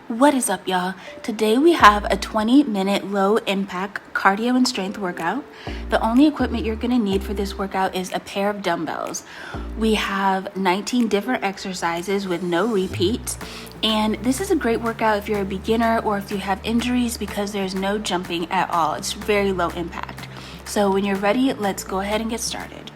What is up, y'all? Today we have a 20-minute low-impact cardio and strength workout. The only equipment you're going to need for this workout is a pair of dumbbells. We have 19 different exercises with no repeats, and this is a great workout if you're a beginner or if you have injuries because there's no jumping at all. It's very low impact. So when you're ready, let's go ahead and get started.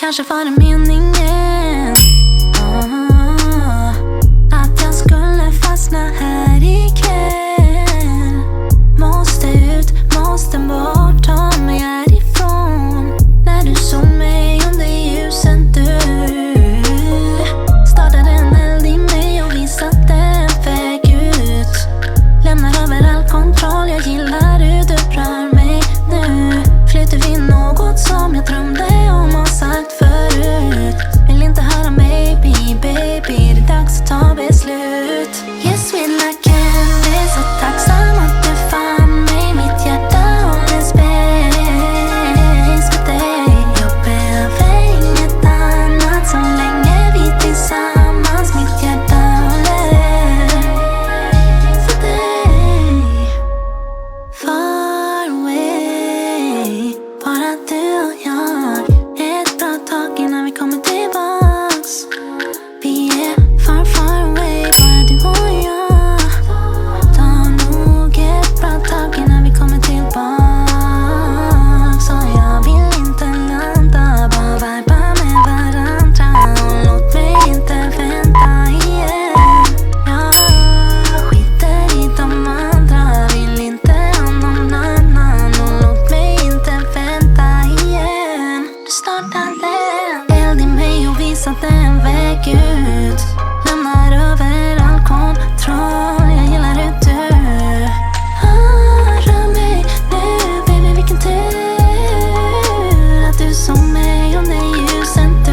Kanske var det meningen att jag skulle fastna här ikväll. Måste ut, måste bort, ta mig härifrån. När du såg mig under ljusen, du startade en eld i mig och visade en väg ut. Lämnar över all kontroll, jag gillar hur du rör mig nu. Flyter vi något som jag drömde om och sagt förut. hittade en väg ut. Lämnar över all kontroll. Jag gillar hur du rör mig nu, baby, vilken tur att du såg mig om det ljusen du.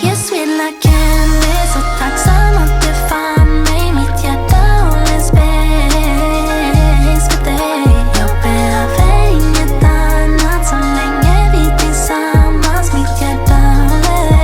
You sweet like candy, så tacksam att du fann mig. Mitt hjärta håller space för dig. Jag behöver inget annat så länge vi tillsammans. Mitt hjärta håller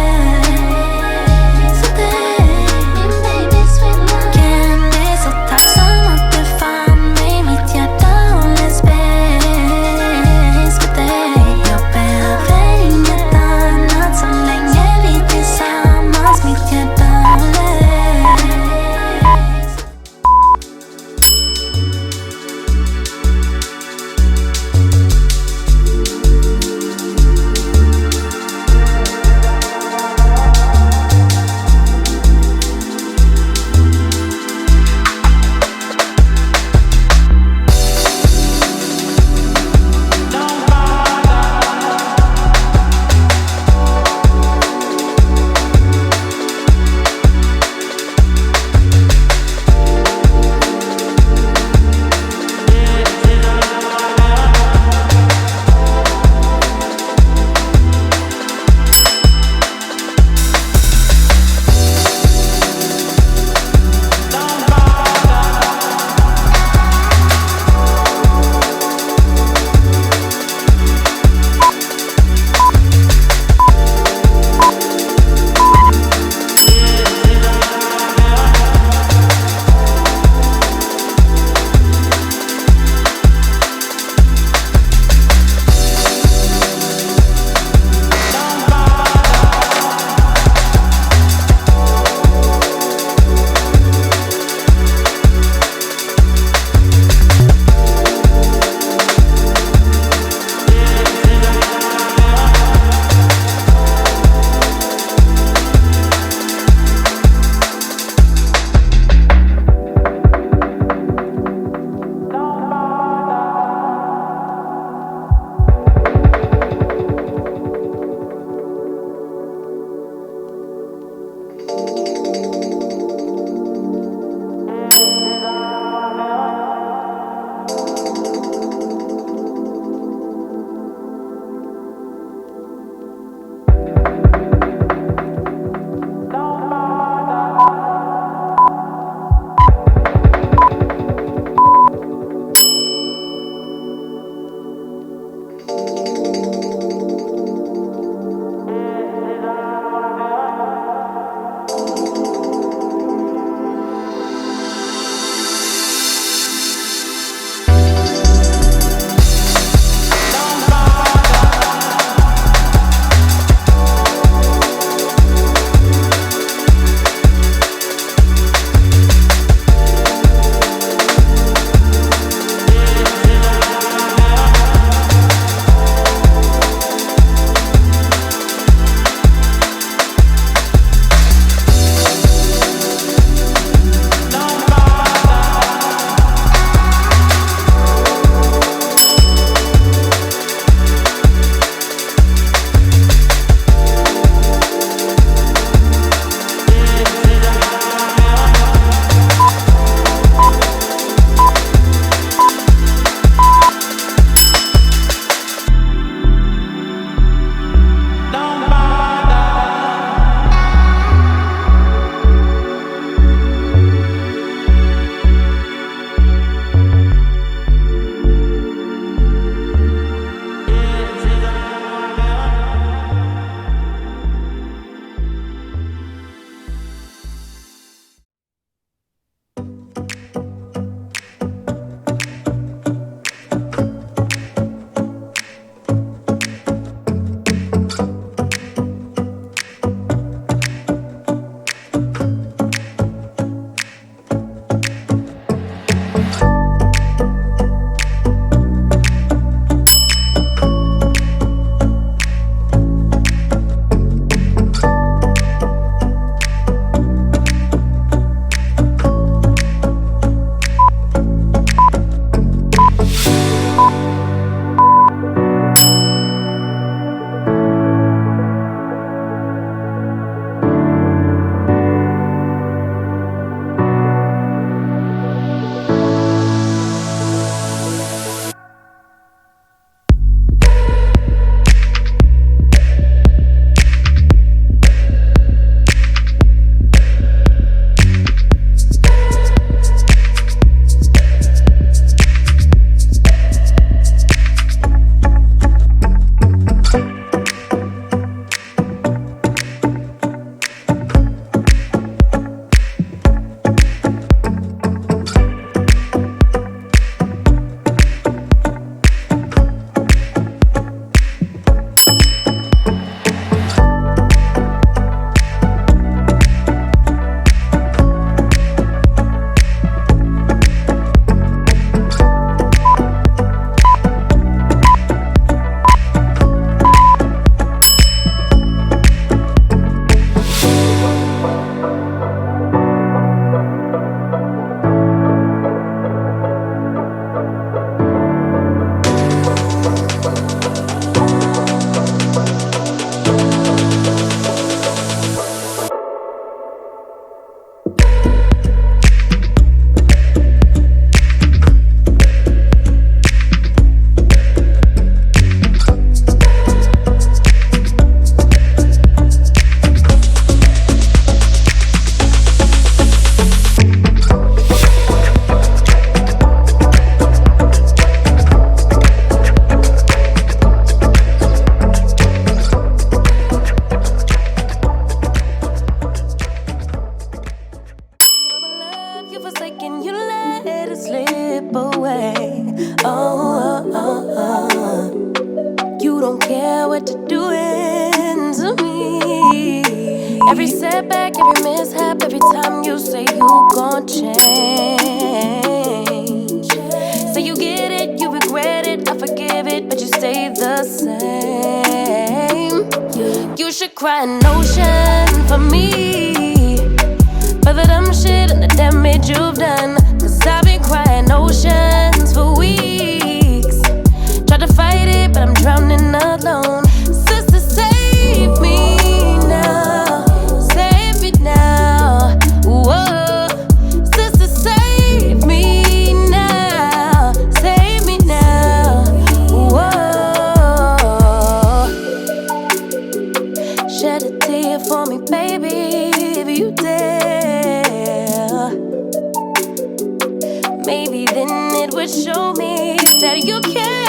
what you're doing to me. Every setback, every mishap, every time you say you gon' change. Say you get it, you regret it, I forgive it, but you stay the same. You should cry an ocean for me, for the dumb shit and the damage you've done. Cause I've been crying oceans for weeks. Tried to fight it, but I'm drowning alone. Sister, save me now. Save me now. Whoa. Sister, save me now. Save me now. Whoa. Shed a tear for me, baby, if you dare. Maybe then it would show me that you care.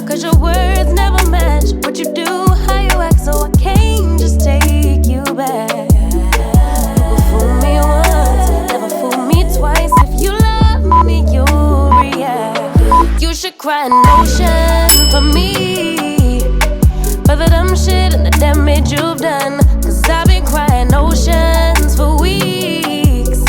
Cause your words never match what you do, how you act, so I can't just take you back. People fool me once, never fool me twice. If you love me, you'll react. You should cry an ocean for me, for the dumb shit and the damage you've done. Cause I've been crying oceans for weeks.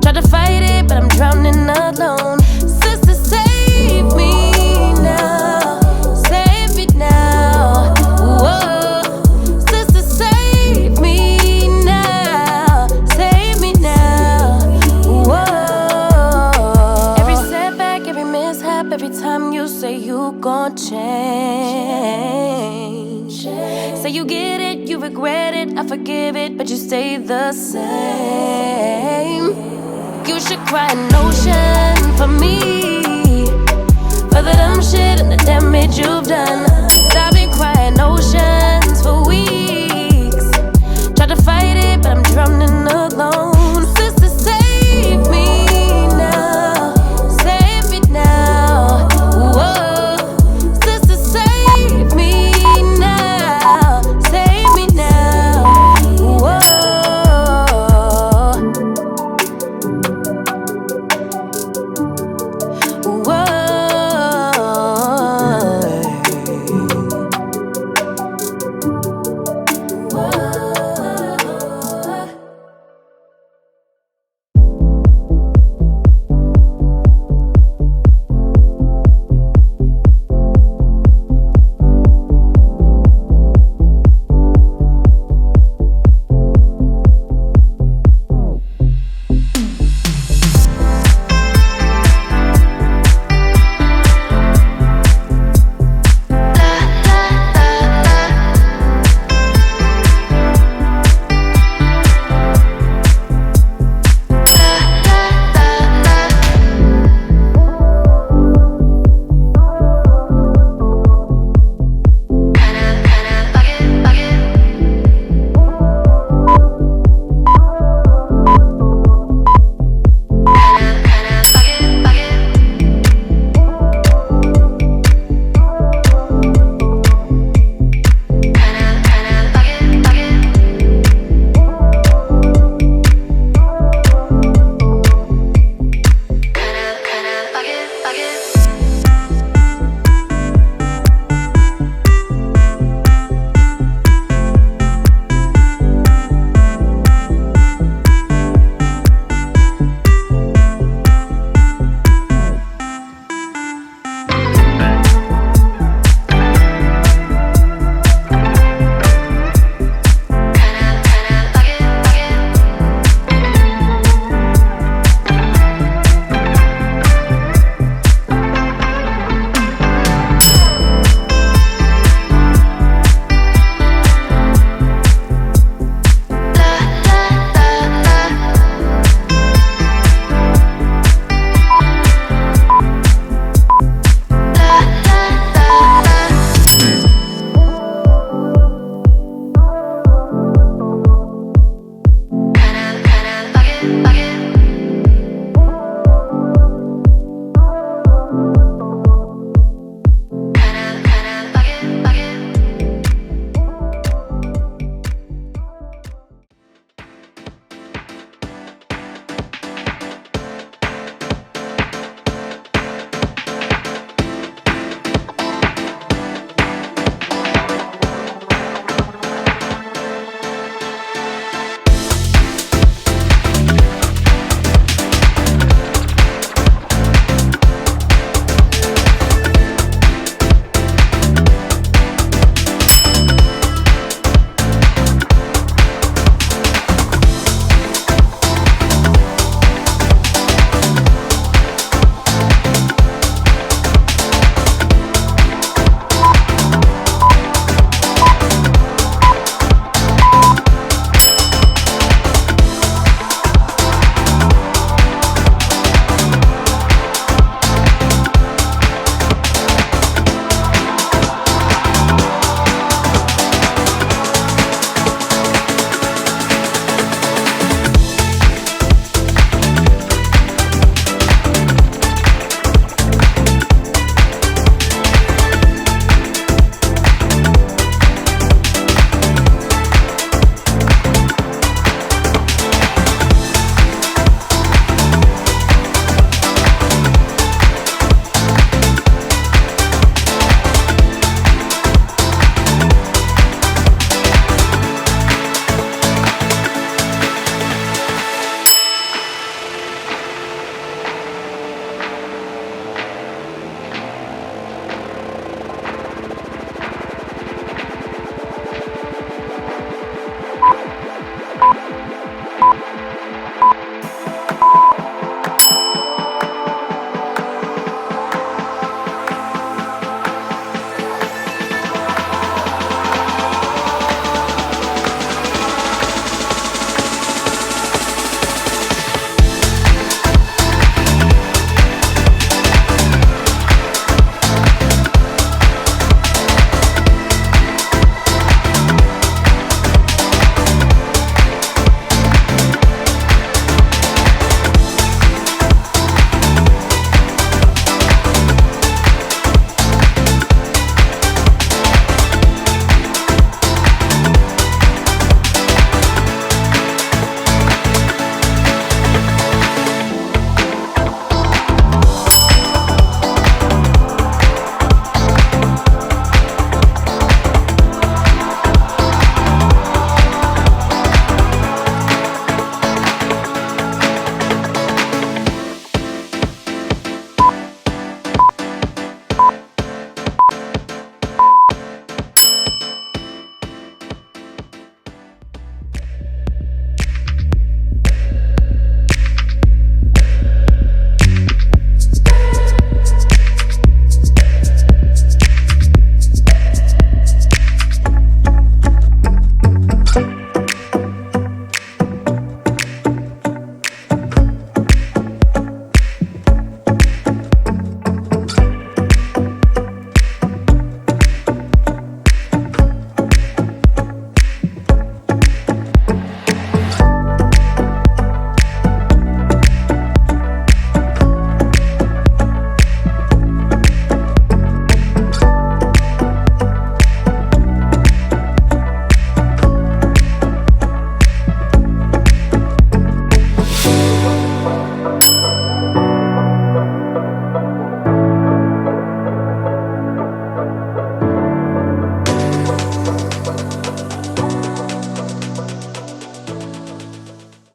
Tried to fight it, but I'm drowning alone. Sister, save me now. Save me now. Whoa. Sister, save me now. Save me now. Whoa. Every setback, every mishap, every time you say you gon' change. Say you get it, you regret it, I forgive it, but you stay the same. You should cry an ocean for me, for the dumb shit and the damage you've done.